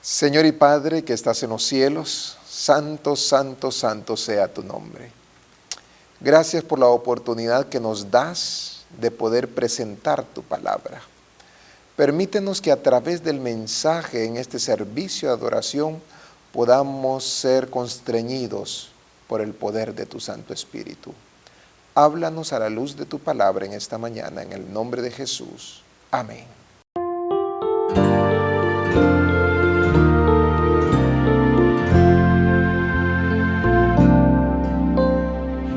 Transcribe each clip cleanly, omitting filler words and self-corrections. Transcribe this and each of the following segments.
Señor y Padre que estás en los cielos, santo, santo, santo sea tu nombre. Gracias por la oportunidad que nos das de poder presentar tu palabra. Permítenos que a través del mensaje en este servicio de adoración podamos ser constreñidos por el poder de tu Santo Espíritu. Háblanos a la luz de tu palabra en esta mañana, en el nombre de Jesús. Amén.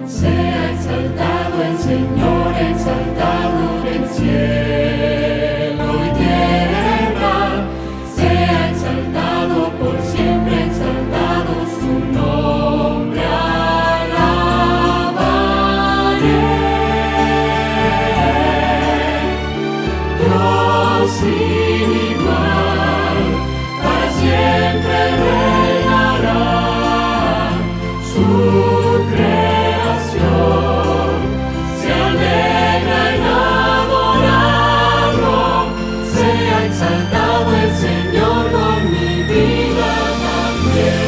Sea exaltado el Señor, exaltado del cielo y tierra. Sea exaltado por siempre, exaltado su nombre. Alabaré. Dios sin igual, para siempre reinará. Su creación se alegra en adorarlo. Sea exaltado el Señor con mi vida también.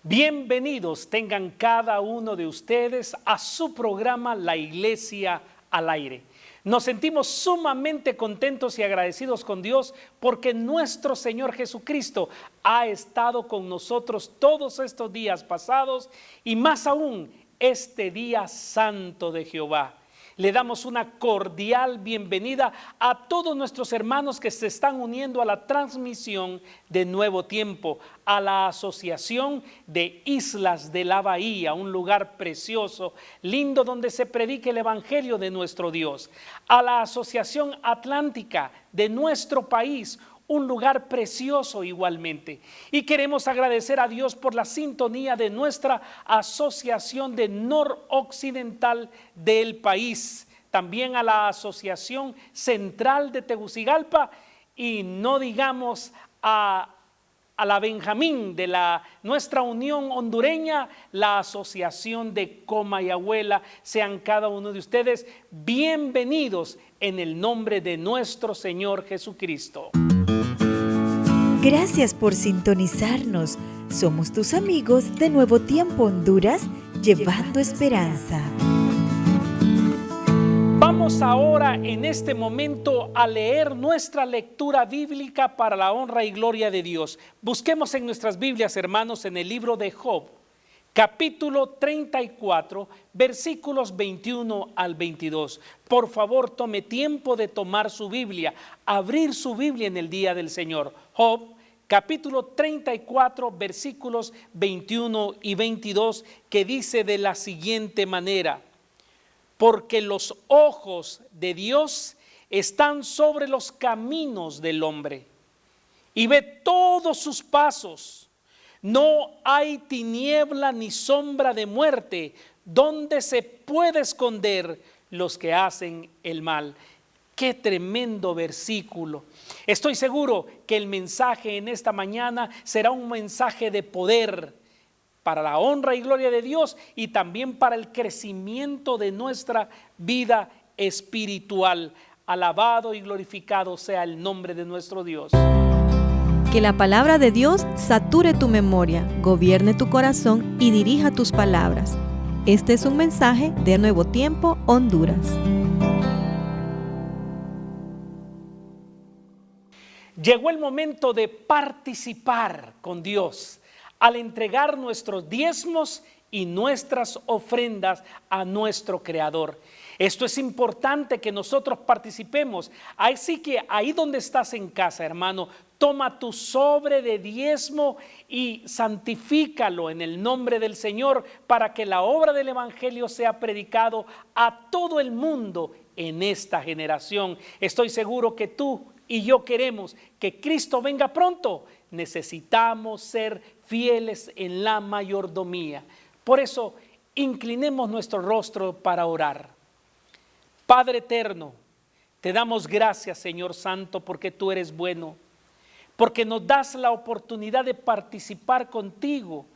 Bienvenidos tengan cada uno de ustedes a su programa La Iglesia al Aire. Nos sentimos sumamente contentos y agradecidos con Dios porque nuestro Señor Jesucristo ha estado con nosotros todos estos días pasados y más aún este día santo de Jehová. Le damos una cordial bienvenida a todos nuestros hermanos que se están uniendo a la transmisión de Nuevo Tiempo, a la Asociación de Islas de la Bahía, un lugar precioso, lindo donde se predica el Evangelio de nuestro Dios, a la Asociación Atlántica de nuestro país, un lugar precioso igualmente. Y queremos agradecer a Dios por la sintonía de nuestra asociación de noroccidental del país. También a la Asociación Central de Tegucigalpa y no digamos a la Benjamín de nuestra Unión Hondureña, la Asociación de Comayagüela. Sean cada uno de ustedes bienvenidos en el nombre de nuestro Señor Jesucristo. Gracias por sintonizarnos. Somos tus amigos de Nuevo Tiempo Honduras, llevando esperanza. Vamos ahora en este momento a leer nuestra lectura bíblica para la honra y gloria de Dios. Busquemos en nuestras Biblias, hermanos, en el libro de Job, capítulo 34, versículos 21 al 22. Por favor, tome tiempo de tomar su Biblia, abrir su Biblia en el día del Señor. Job, capítulo 34, versículos 21 y 22, que dice de la siguiente manera: porque los ojos de Dios están sobre los caminos del hombre y ve todos sus pasos. No hay tiniebla ni sombra de muerte donde se puede esconder los que hacen el mal. Qué tremendo versículo. Estoy seguro que el mensaje en esta mañana será un mensaje de poder para la honra y gloria de Dios y también para el crecimiento de nuestra vida espiritual. Alabado y glorificado sea el nombre de nuestro Dios. Que la palabra de Dios sature tu memoria, gobierne tu corazón y dirija tus palabras. Este es un mensaje de Nuevo Tiempo, Honduras. Llegó el momento de participar con Dios al entregar nuestros diezmos y nuestras ofrendas a nuestro Creador. Esto es importante que nosotros participemos. Así que ahí donde estás en casa, hermano, toma tu sobre de diezmo y santifícalo en el nombre del Señor para que la obra del Evangelio sea predicado a todo el mundo en esta generación. Estoy seguro que tú y yo queremos que Cristo venga pronto. Necesitamos ser fieles en la mayordomía. Por eso, inclinemos nuestro rostro para orar. Padre eterno, te damos gracias, Señor Santo, porque tú eres bueno, porque nos das la oportunidad de participar contigo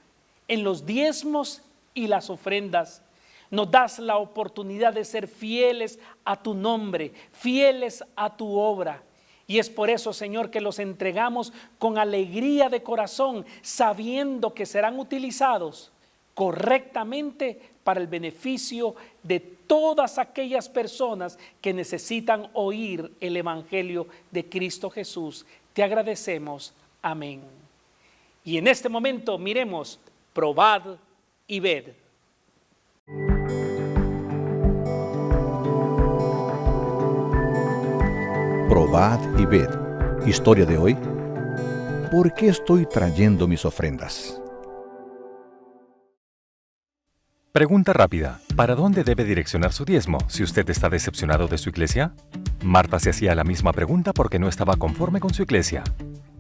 en los diezmos y las ofrendas. Nos das la oportunidad de ser fieles a tu nombre, fieles a tu obra. Y es por eso, Señor, que los entregamos con alegría de corazón, sabiendo que serán utilizados correctamente para el beneficio de todas aquellas personas que necesitan oír el Evangelio de Cristo Jesús. Te agradecemos. Amén. Y en este momento miremos, probad y ved. Probad y ved. Historia de hoy. ¿Por qué estoy trayendo mis ofrendas? Pregunta rápida. ¿Para dónde debe direccionar su diezmo si usted está decepcionado de su iglesia? Marta se hacía la misma pregunta porque no estaba conforme con su iglesia.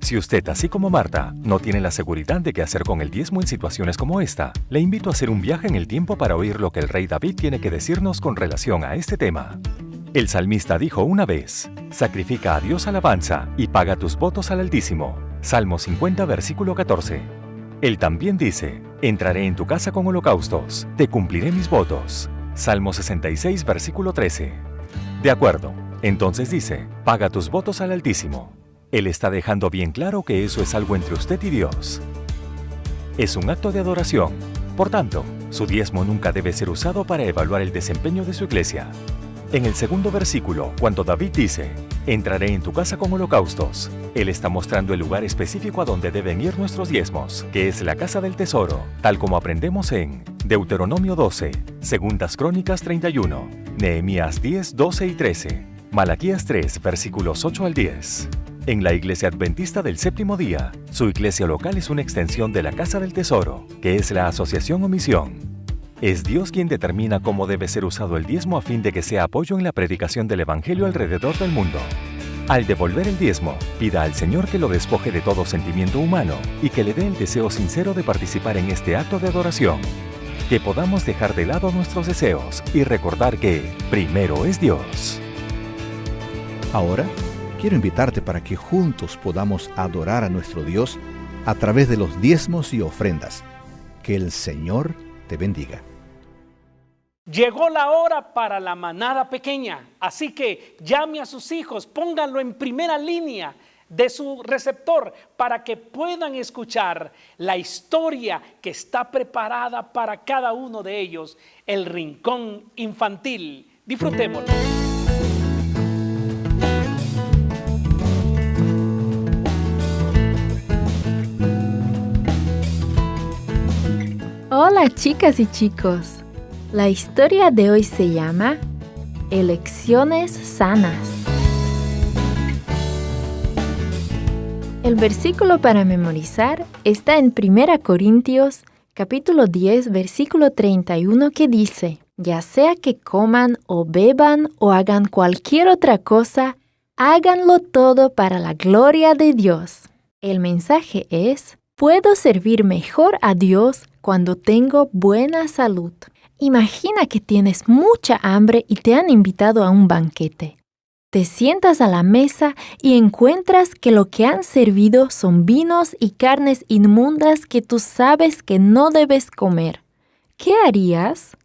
Si usted, así como Marta, no tiene la seguridad de qué hacer con el diezmo en situaciones como esta, le invito a hacer un viaje en el tiempo para oír lo que el rey David tiene que decirnos con relación a este tema. El salmista dijo una vez: sacrifica a Dios alabanza y paga tus votos al Altísimo. Salmo 50, versículo 14. Él también dice: entraré en tu casa con holocaustos, te cumpliré mis votos. Salmo 66, versículo 13. De acuerdo, entonces dice: paga tus votos al Altísimo. Él está dejando bien claro que eso es algo entre usted y Dios. Es un acto de adoración. Por tanto, su diezmo nunca debe ser usado para evaluar el desempeño de su iglesia. En el segundo versículo, cuando David dice: entraré en tu casa con holocaustos, él está mostrando el lugar específico a donde deben ir nuestros diezmos, que es la casa del tesoro, tal como aprendemos en Deuteronomio 12, Segundas Crónicas 31, Nehemías 10, 12 y 13, Malaquías 3, versículos 8 al 10. En la Iglesia Adventista del Séptimo Día, su iglesia local es una extensión de la Casa del Tesoro, que es la asociación o misión. Es Dios quien determina cómo debe ser usado el diezmo a fin de que sea apoyo en la predicación del Evangelio alrededor del mundo. Al devolver el diezmo, pida al Señor que lo despoje de todo sentimiento humano y que le dé el deseo sincero de participar en este acto de adoración. Que podamos dejar de lado nuestros deseos y recordar que primero es Dios. Ahora, quiero invitarte para que juntos podamos adorar a nuestro Dios a través de los diezmos y ofrendas. Que el Señor te bendiga. Llegó la hora para la manada pequeña, así que llame a sus hijos, pónganlo en primera línea de su receptor para que puedan escuchar la historia que está preparada para cada uno de ellos, el rincón infantil. Disfrutémoslo. Hola chicas y chicos, la historia de hoy se llama Elecciones Sanas. El versículo para memorizar está en 1 Corintios capítulo 10 versículo 31 que dice: ya sea que coman o beban o hagan cualquier otra cosa, háganlo todo para la gloria de Dios. El mensaje es: puedo servir mejor a Dios cuando tengo buena salud. Imagina que tienes mucha hambre y te han invitado a un banquete. Te sientas a la mesa y encuentras que lo que han servido son vinos y carnes inmundas que tú sabes que no debes comer. ¿Qué harías?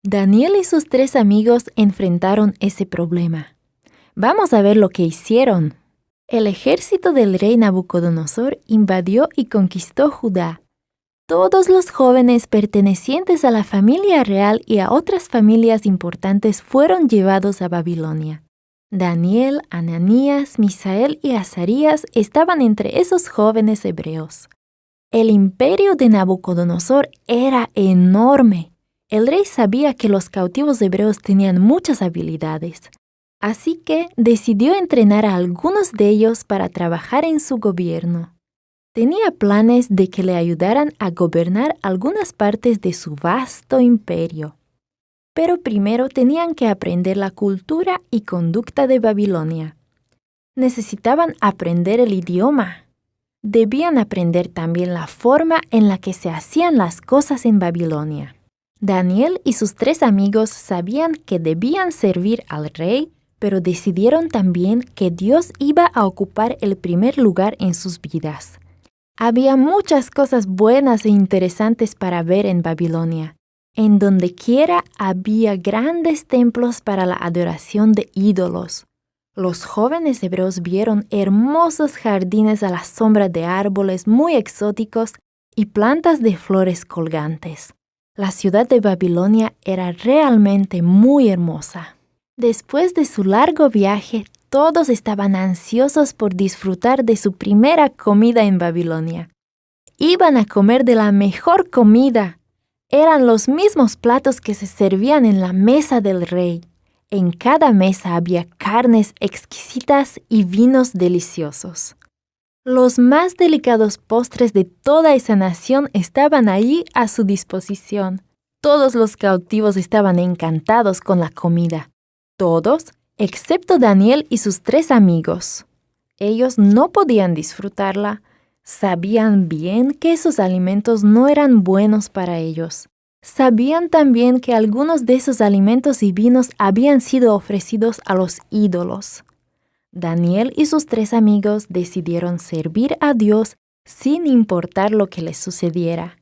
Daniel y sus 3 amigos enfrentaron ese problema. Vamos a ver lo que hicieron. El ejército del rey Nabucodonosor invadió y conquistó Judá. Todos los jóvenes pertenecientes a la familia real y a otras familias importantes fueron llevados a Babilonia. Daniel, Ananías, Misael y Azarías estaban entre esos jóvenes hebreos. El imperio de Nabucodonosor era enorme. El rey sabía que los cautivos hebreos tenían muchas habilidades. Así que decidió entrenar a algunos de ellos para trabajar en su gobierno. Tenía planes de que le ayudaran a gobernar algunas partes de su vasto imperio. Pero primero tenían que aprender la cultura y conducta de Babilonia. Necesitaban aprender el idioma. Debían aprender también la forma en la que se hacían las cosas en Babilonia. Daniel y sus 3 amigos sabían que debían servir al rey, pero decidieron también que Dios iba a ocupar el primer lugar en sus vidas. Había muchas cosas buenas e interesantes para ver en Babilonia. En donde quiera había grandes templos para la adoración de ídolos. Los jóvenes hebreos vieron hermosos jardines a la sombra de árboles muy exóticos y plantas de flores colgantes. La ciudad de Babilonia era realmente muy hermosa. Después de su largo viaje, todos estaban ansiosos por disfrutar de su primera comida en Babilonia. Iban a comer de la mejor comida. Eran los mismos platos que se servían en la mesa del rey. En cada mesa había carnes exquisitas y vinos deliciosos. Los más delicados postres de toda esa nación estaban ahí a su disposición. Todos los cautivos estaban encantados con la comida. Todos, excepto Daniel y sus 3 amigos. Ellos no podían disfrutarla. Sabían bien que esos alimentos no eran buenos para ellos. Sabían también que algunos de esos alimentos y vinos habían sido ofrecidos a los ídolos. Daniel y sus 3 amigos decidieron servir a Dios sin importar lo que les sucediera.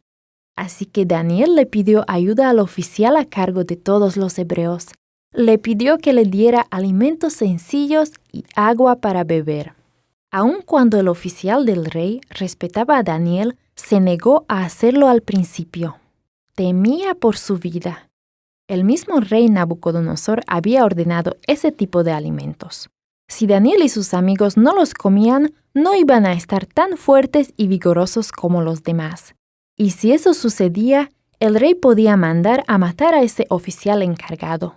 Así que Daniel le pidió ayuda al oficial a cargo de todos los hebreos. Le pidió que le diera alimentos sencillos y agua para beber. Aun cuando el oficial del rey respetaba a Daniel, se negó a hacerlo al principio. Temía por su vida. El mismo rey Nabucodonosor había ordenado ese tipo de alimentos. Si Daniel y sus amigos no los comían, no iban a estar tan fuertes y vigorosos como los demás. Y si eso sucedía, el rey podía mandar a matar a ese oficial encargado.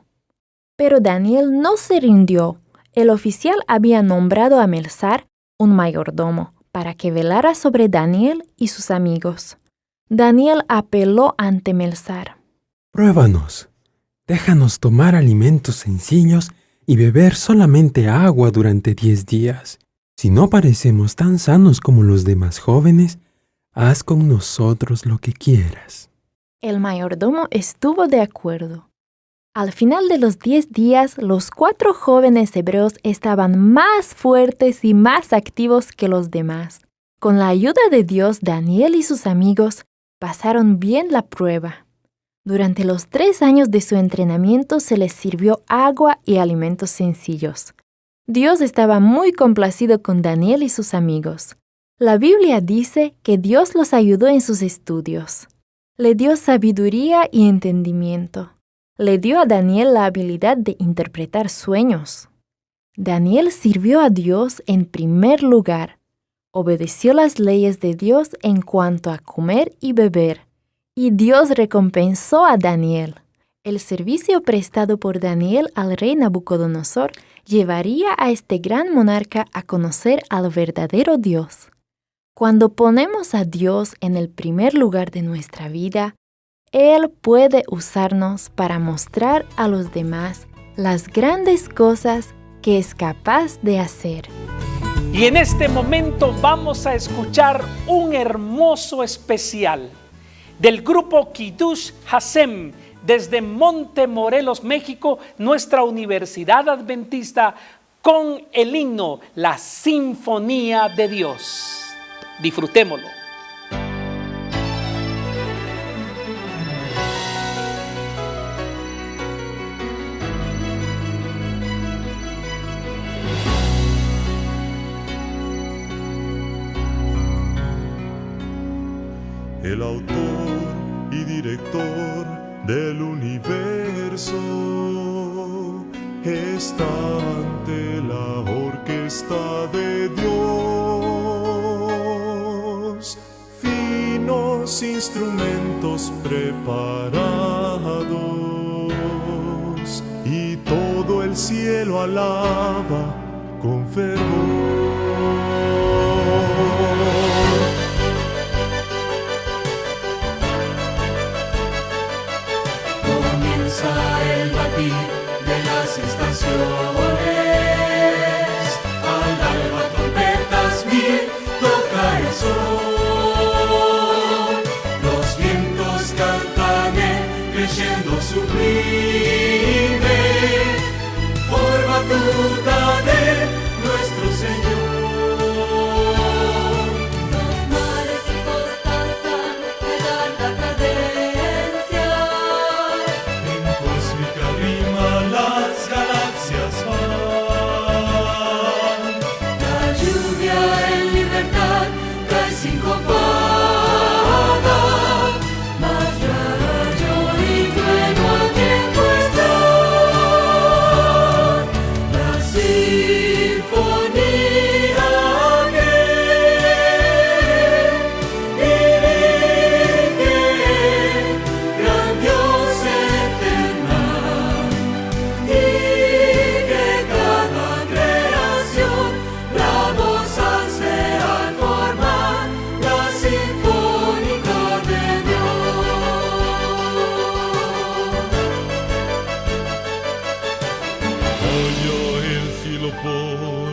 Pero Daniel no se rindió. El oficial había nombrado a Melzar, un mayordomo, para que velara sobre Daniel y sus amigos. Daniel apeló ante Melzar. Pruébanos. Déjanos tomar alimentos sencillos y beber solamente agua durante 10 días. Si no parecemos tan sanos como los demás jóvenes, haz con nosotros lo que quieras. El mayordomo estuvo de acuerdo. Al final de los 10 días, los 4 jóvenes hebreos estaban más fuertes y más activos que los demás. Con la ayuda de Dios, Daniel y sus amigos pasaron bien la prueba. Durante los 3 años de su entrenamiento se les sirvió agua y alimentos sencillos. Dios estaba muy complacido con Daniel y sus amigos. La Biblia dice que Dios los ayudó en sus estudios. Le dio sabiduría y entendimiento. Le dio a Daniel la habilidad de interpretar sueños. Daniel sirvió a Dios en primer lugar. Obedeció las leyes de Dios en cuanto a comer y beber. Y Dios recompensó a Daniel. El servicio prestado por Daniel al rey Nabucodonosor llevaría a este gran monarca a conocer al verdadero Dios. Cuando ponemos a Dios en el primer lugar de nuestra vida, Él puede usarnos para mostrar a los demás las grandes cosas que es capaz de hacer. Y en este momento vamos a escuchar un hermoso especial del grupo Kiddush Hashem desde Montemorelos, México, nuestra Universidad Adventista, con el himno La Sinfonía de Dios. Disfrutémoslo. El autor y director del universo está ante la orquesta de Dios. Finos instrumentos preparados y todo el cielo alaba con fervor. El batir de las estaciones, al alba trompetas bien toca el sol, los vientos cantan creyendo sublime, por batuta de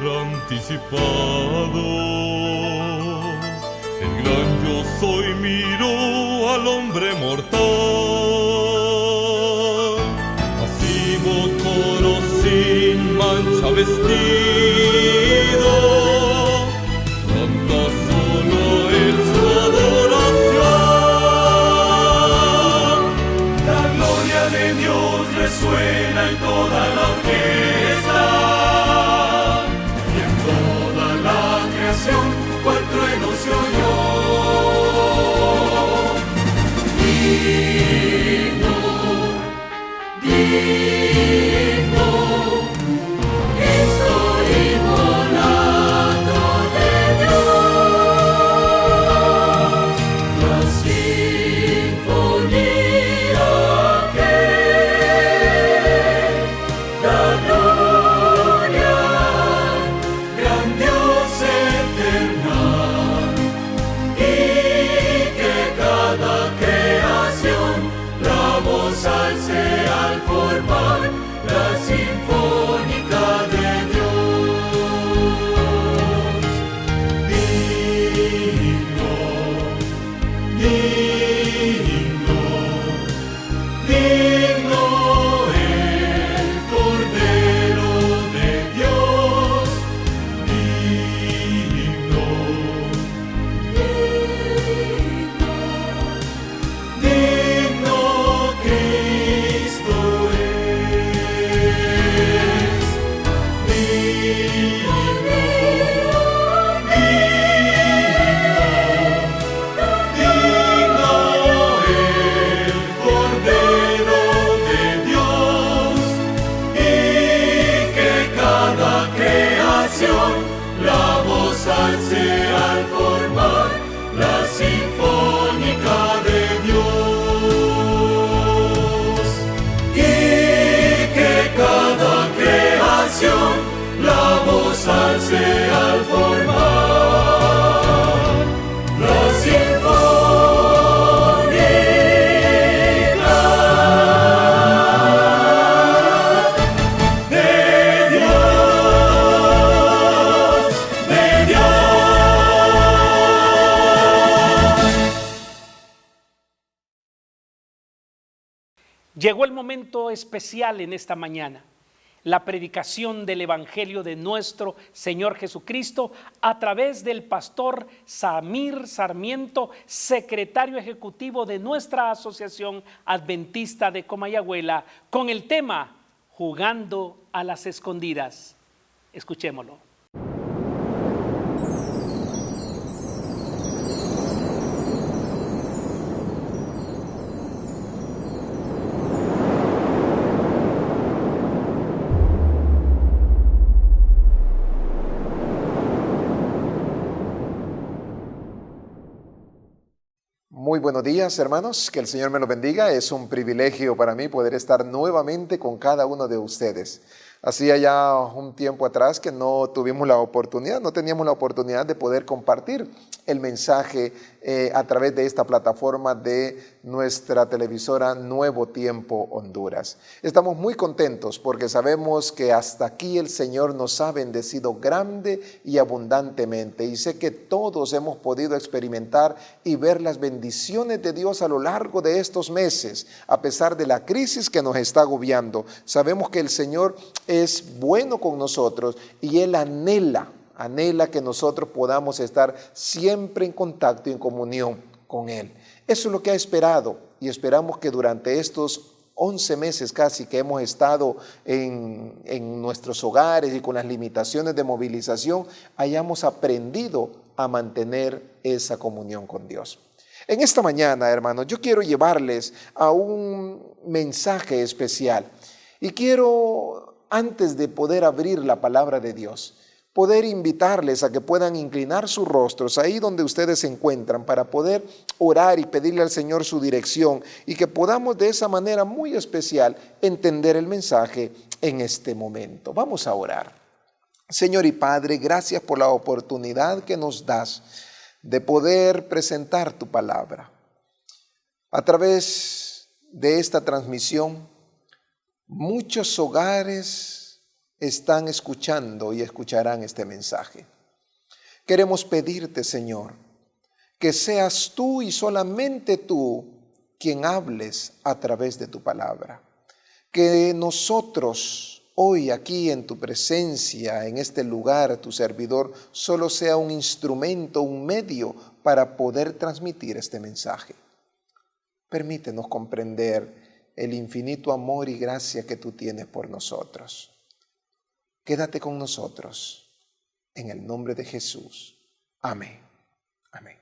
anticipado. El gran yo soy miró al hombre mortal, así coro sin mancha vestido, canta solo en su adoración. La gloria de Dios resuena en toda la orquesta, y en toda la creación cual trueno se oyó. Digno, digno, estoy inmolado de Dios, la sinfonía que da gloria, gran Dios eterna, y que cada creación la voz alce al formar la sinfónica de Dios. Digno, digno, digno el Cordero de Dios. Digno, digno Cristo es. Digno, digno el Cordero de Dios, y que cada creación la voz alce al formar la sinfónica de Dios, y que cada creación la voz alce al formar la sinfónica de Dios, de Dios. Llegó el momento especial en esta mañana, la predicación del Evangelio de nuestro Señor Jesucristo a través del pastor Samir Sarmiento, secretario ejecutivo de nuestra Asociación Adventista de Comayagüela, con el tema Jugando a las Escondidas. Escuchémoslo. Muy buenos días, hermanos, que el Señor me los bendiga. Es un privilegio para mí poder estar nuevamente con cada uno de ustedes. Hacía ya un tiempo atrás que no teníamos la oportunidad de poder compartir el mensaje a través de esta plataforma de nuestra televisora Nuevo Tiempo Honduras. Estamos muy contentos porque sabemos que hasta aquí el Señor nos ha bendecido grande y abundantemente, y sé que todos hemos podido experimentar y ver las bendiciones de Dios a lo largo de estos meses, a pesar de la crisis que nos está agobiando. Sabemos que el Señor es bueno con nosotros y Él anhela que nosotros podamos estar siempre en contacto y en comunión con Él. Eso es lo que ha esperado, y esperamos que durante estos 11 meses casi que hemos estado en nuestros hogares y con las limitaciones de movilización, hayamos aprendido a mantener esa comunión con Dios. En esta mañana, hermanos, yo quiero llevarles a un mensaje especial, y quiero, antes de poder abrir la palabra de Dios, poder invitarles a que puedan inclinar sus rostros ahí donde ustedes se encuentran, para poder orar y pedirle al Señor su dirección, y que podamos de esa manera muy especial entender el mensaje en este momento. Vamos a orar. Señor y Padre, gracias por la oportunidad que nos das de poder presentar tu palabra. A través de esta transmisión, muchos hogares están escuchando y escucharán este mensaje. Queremos pedirte, Señor, que seas tú y solamente tú quien hables a través de tu palabra. Que nosotros hoy aquí en tu presencia, en este lugar, tu servidor, solo sea un instrumento, un medio para poder transmitir este mensaje. Permítenos comprender el infinito amor y gracia que tú tienes por nosotros. Quédate con nosotros, en el nombre de Jesús. Amén. Amén.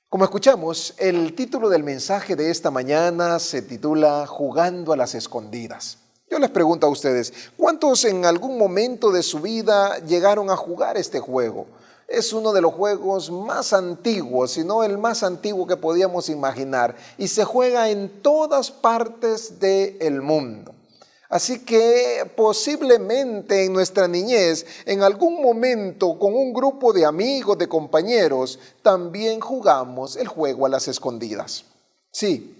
Como escuchamos, el título del mensaje de esta mañana se titula Jugando a las escondidas. Yo les pregunto a ustedes, ¿cuántos en algún momento de su vida llegaron a jugar este juego? Es uno de los juegos más antiguos, si no el más antiguo que podíamos imaginar, y se juega en todas partes del mundo. Así que posiblemente en nuestra niñez, en algún momento con un grupo de amigos, de compañeros, también jugamos el juego a las escondidas. Sí,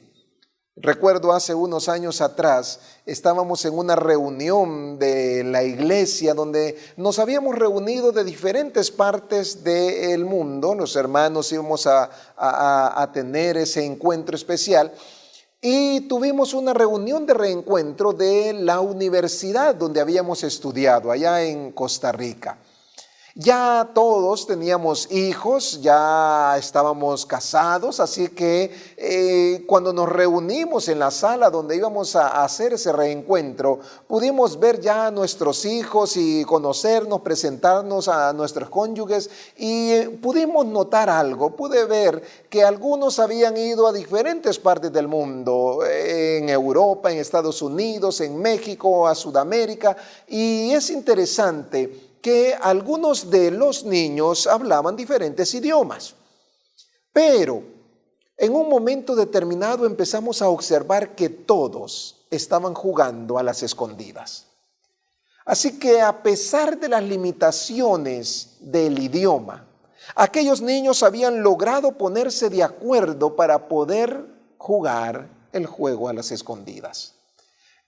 recuerdo hace unos años atrás, estábamos en una reunión de la iglesia donde nos habíamos reunido de diferentes partes del mundo. Los hermanos íbamos a tener ese encuentro especial. Y tuvimos una reunión de reencuentro de la universidad donde habíamos estudiado, allá en Costa Rica. Ya todos teníamos hijos, ya estábamos casados, así que cuando nos reunimos en la sala donde íbamos a hacer ese reencuentro, pudimos ver ya a nuestros hijos y conocernos, presentarnos a nuestros cónyuges y pudimos notar algo. Pude ver que algunos habían ido a diferentes partes del mundo, en Europa, en Estados Unidos, en México, a Sudamérica, y es interesante que algunos de los niños hablaban diferentes idiomas. Pero en un momento determinado empezamos a observar que todos estaban jugando a las escondidas. Así que a pesar de las limitaciones del idioma, aquellos niños habían logrado ponerse de acuerdo para poder jugar el juego a las escondidas.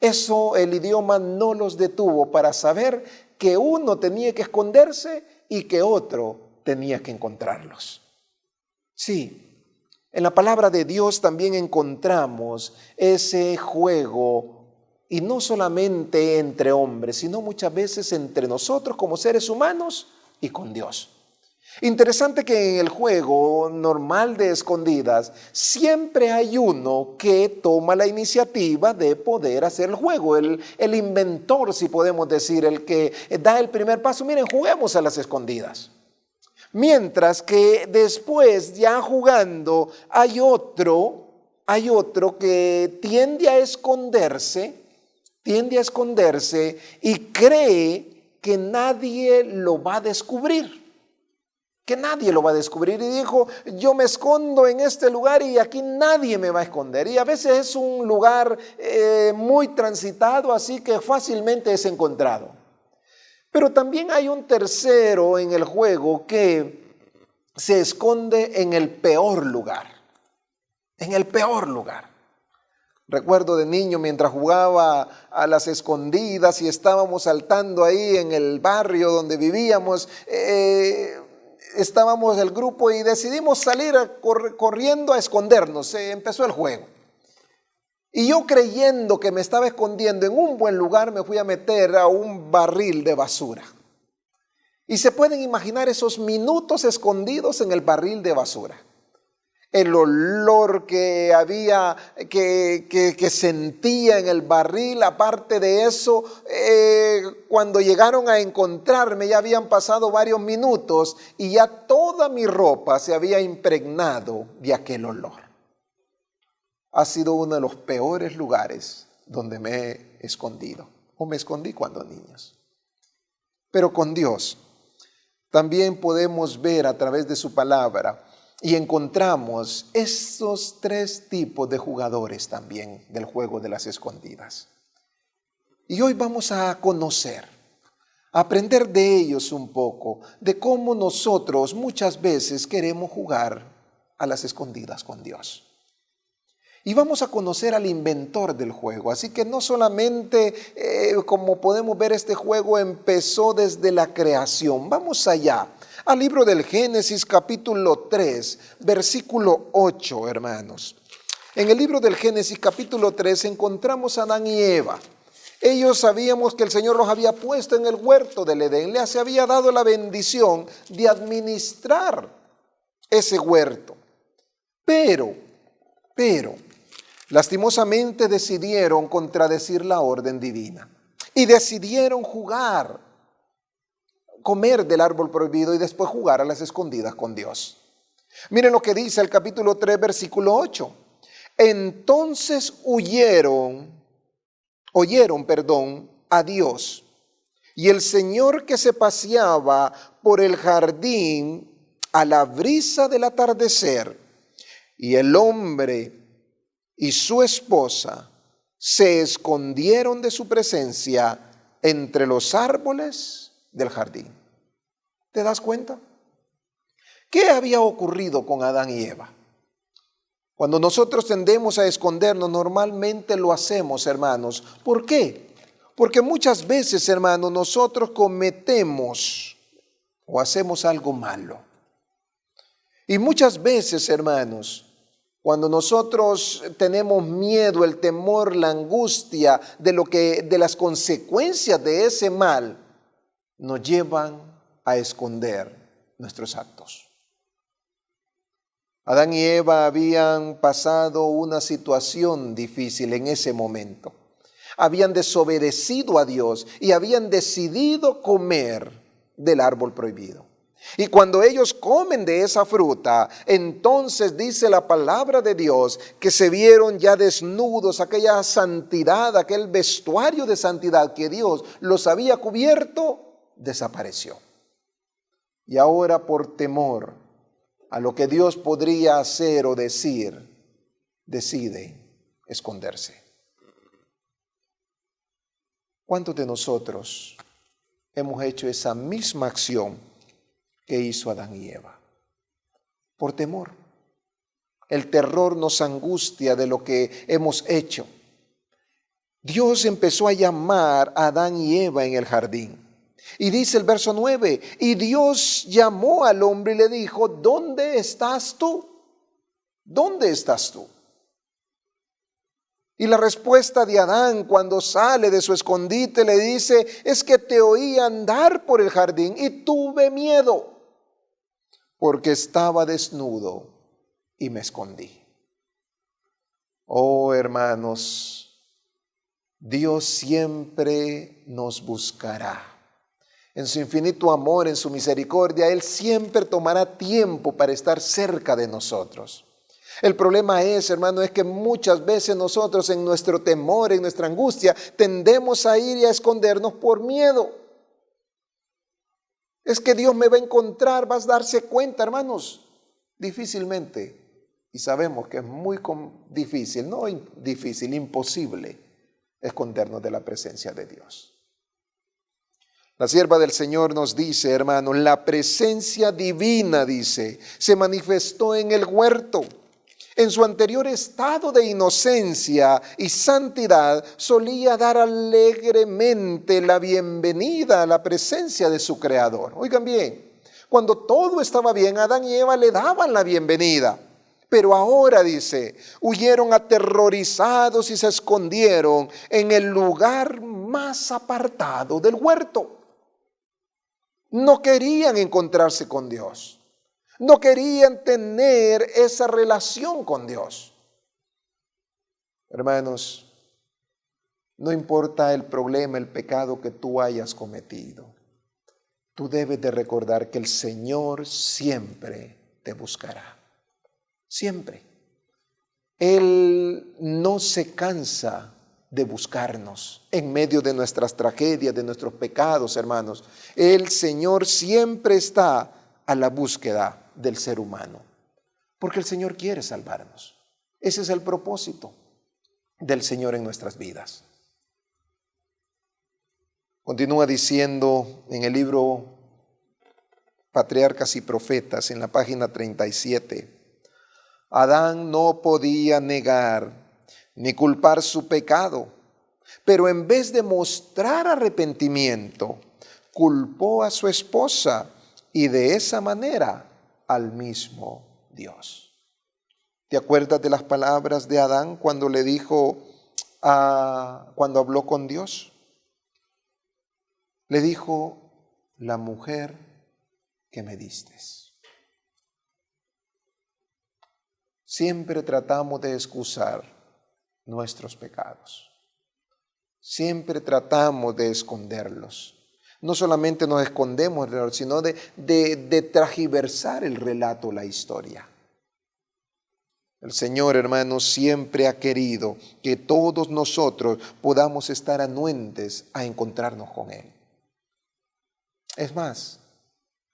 Eso el idioma no los detuvo para saber que uno tenía que esconderse y que otro tenía que encontrarlos. Sí, en la palabra de Dios también encontramos ese juego, y no solamente entre hombres, sino muchas veces entre nosotros como seres humanos y con Dios. Interesante que en el juego normal de escondidas siempre hay uno que toma la iniciativa de poder hacer el juego, el inventor, si podemos decir, el que da el primer paso. Miren, juguemos a las escondidas. Mientras que después, ya jugando, hay otro que tiende a esconderse y cree que nadie lo va a descubrir. Y dijo, yo me escondo en este lugar y aquí nadie me va a esconder. Y a veces es un lugar muy transitado, así que fácilmente es encontrado. Pero también hay un tercero en el juego que se esconde en el peor lugar. Recuerdo de niño mientras jugaba a las escondidas y estábamos saltando ahí en el barrio donde vivíamos, estábamos el grupo y decidimos salir corriendo a escondernos. Empezó el juego. Y yo, creyendo que me estaba escondiendo en un buen lugar, me fui a meter a un barril de basura. Y se pueden imaginar esos minutos escondidos en el barril de basura. El olor que había, que sentía en el barril. Aparte de eso, cuando llegaron a encontrarme ya habían pasado varios minutos y ya toda mi ropa se había impregnado de aquel olor. Ha sido uno de los peores lugares donde me he escondido, o me escondí cuando niños. Pero con Dios también podemos ver a través de su palabra y encontramos estos tres tipos de jugadores también del juego de las escondidas. Y hoy vamos a conocer, a aprender de ellos un poco, de cómo nosotros muchas veces queremos jugar a las escondidas con Dios. Y vamos a conocer al inventor del juego. Así que no solamente, como podemos ver, este juego empezó desde la creación. Vamos allá, al libro del Génesis capítulo 3, versículo 8, hermanos. En el libro del Génesis capítulo 3 encontramos a Adán y Eva. Ellos sabíamos que el Señor los había puesto en el huerto del Edén. Les había dado la bendición de administrar ese huerto. Pero, lastimosamente decidieron contradecir la orden divina. Y decidieron comer del árbol prohibido y después jugar a las escondidas con Dios. Miren lo que dice el capítulo 3, versículo 8. Entonces oyeron a Dios, y el Señor que se paseaba por el jardín a la brisa del atardecer, y el hombre y su esposa se escondieron de su presencia entre los árboles del jardín. ¿Te das cuenta? ¿Qué había ocurrido con Adán y Eva? Cuando nosotros tendemos a escondernos, normalmente lo hacemos, hermanos. ¿Por qué? Porque muchas veces, hermanos, nosotros cometemos o hacemos algo malo. Y muchas veces, hermanos, cuando nosotros tenemos miedo, el temor, la angustia de las consecuencias de ese mal, nos llevan a esconder nuestros actos. Adán y Eva habían pasado una situación difícil en ese momento. Habían desobedecido a Dios y habían decidido comer del árbol prohibido. Y cuando ellos comen de esa fruta, entonces dice la palabra de Dios que se vieron ya desnudos, aquella santidad, aquel vestuario de santidad que Dios los había cubierto, desapareció. Y ahora por temor a lo que Dios podría hacer o decir, decide esconderse. ¿Cuántos de nosotros hemos hecho esa misma acción que hizo Adán y Eva? Por temor. El terror nos angustia de lo que hemos hecho. Dios empezó a llamar a Adán y Eva en el jardín. Y dice el verso 9, y Dios llamó al hombre y le dijo, ¿dónde estás tú? ¿Dónde estás tú? Y la respuesta de Adán cuando sale de su escondite le dice, es que te oí andar por el jardín y tuve miedo, porque estaba desnudo y me escondí. Oh, hermanos, Dios siempre nos buscará. En su infinito amor, en su misericordia, Él siempre tomará tiempo para estar cerca de nosotros. El problema es, hermano, es que muchas veces nosotros en nuestro temor, en nuestra angustia, tendemos a ir y a escondernos por miedo. Es que Dios me va a encontrar, vas a darse cuenta, hermanos. Difícilmente, y sabemos que es muy difícil, no difícil, imposible escondernos de la presencia de Dios. La sierva del Señor nos dice, hermano, la presencia divina, dice, se manifestó en el huerto. En su anterior estado de inocencia y santidad, solía dar alegremente la bienvenida a la presencia de su Creador. Oigan bien, cuando todo estaba bien, Adán y Eva le daban la bienvenida. Pero ahora, dice, huyeron aterrorizados y se escondieron en el lugar más apartado del huerto. No querían encontrarse con Dios. No querían tener esa relación con Dios. Hermanos, no importa el problema, el pecado que tú hayas cometido. Tú debes de recordar que el Señor siempre te buscará. Siempre. Él no se cansa de buscarnos en medio de nuestras tragedias, de nuestros pecados, hermanos. El Señor siempre está a la búsqueda del ser humano, porque el Señor quiere salvarnos. Ese es el propósito del Señor en nuestras vidas. Continúa diciendo en el libro Patriarcas y Profetas, en la página 37, Adán no podía negar ni culpar su pecado, pero en vez de mostrar arrepentimiento, culpó a su esposa y de esa manera al mismo Dios. ¿Te acuerdas de las palabras de Adán cuando le dijo, cuando habló con Dios? Le dijo, la mujer que me diste. Siempre tratamos de excusar nuestros pecados. Siempre tratamos de esconderlos. No solamente nos escondemos, sino de tragiversar el relato, la historia. El Señor, hermanos, siempre ha querido que todos nosotros podamos estar anuentes a encontrarnos con Él. Es más,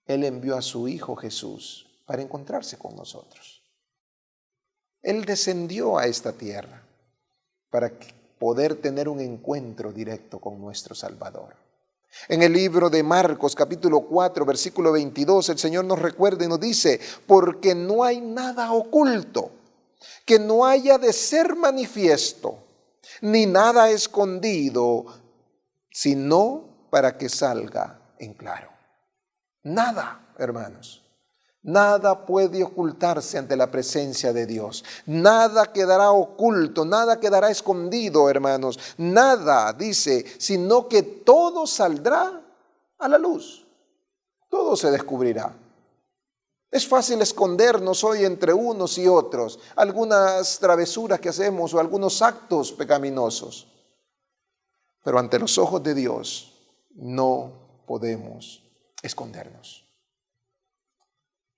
Él envió a su Hijo Jesús para encontrarse con nosotros. Él descendió a esta tierra para poder tener un encuentro directo con nuestro Salvador. En el libro de Marcos, capítulo 4, versículo 22, el Señor nos recuerda y nos dice, porque no hay nada oculto que no haya de ser manifiesto, ni nada escondido, sino para que salga en claro. Nada, hermanos. Nada puede ocultarse ante la presencia de Dios. Nada quedará oculto, nada quedará escondido, hermanos. Nada, dice, sino que todo saldrá a la luz. Todo se descubrirá. Es fácil escondernos hoy entre unos y otros, algunas travesuras que hacemos o algunos actos pecaminosos. Pero ante los ojos de Dios no podemos escondernos.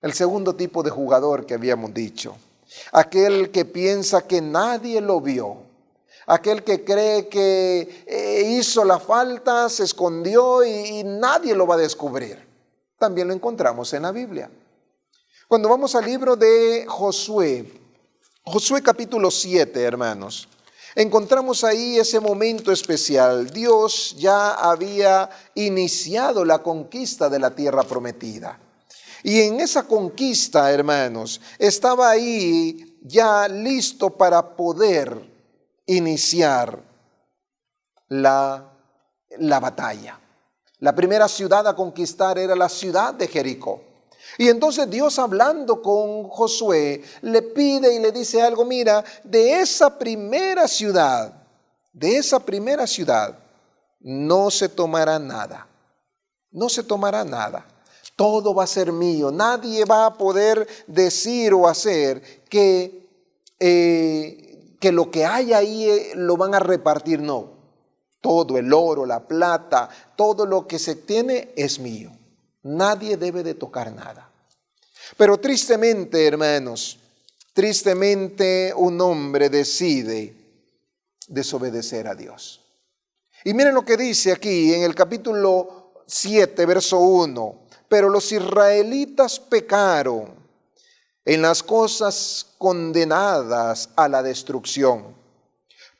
El segundo tipo de jugador que habíamos dicho, aquel que piensa que nadie lo vio, aquel que cree que hizo la falta, se escondió y nadie lo va a descubrir. También lo encontramos en la Biblia. Cuando vamos al libro de Josué capítulo 7, hermanos, encontramos ahí ese momento especial. Dios ya había iniciado la conquista de la tierra prometida. Y en esa conquista, hermanos, estaba ahí ya listo para poder iniciar la batalla. La primera ciudad a conquistar era la ciudad de Jericó. Y entonces Dios, hablando con Josué, le pide y le dice algo, mira, de esa primera ciudad, no se tomará nada. No se tomará nada. Todo va a ser mío. Nadie va a poder decir o hacer que lo que hay ahí lo van a repartir. No. Todo el oro, la plata, todo lo que se tiene es mío. Nadie debe de tocar nada. Pero tristemente, hermanos, un hombre decide desobedecer a Dios. Y miren lo que dice aquí en el capítulo 7, verso 1. Pero los israelitas pecaron en las cosas condenadas a la destrucción,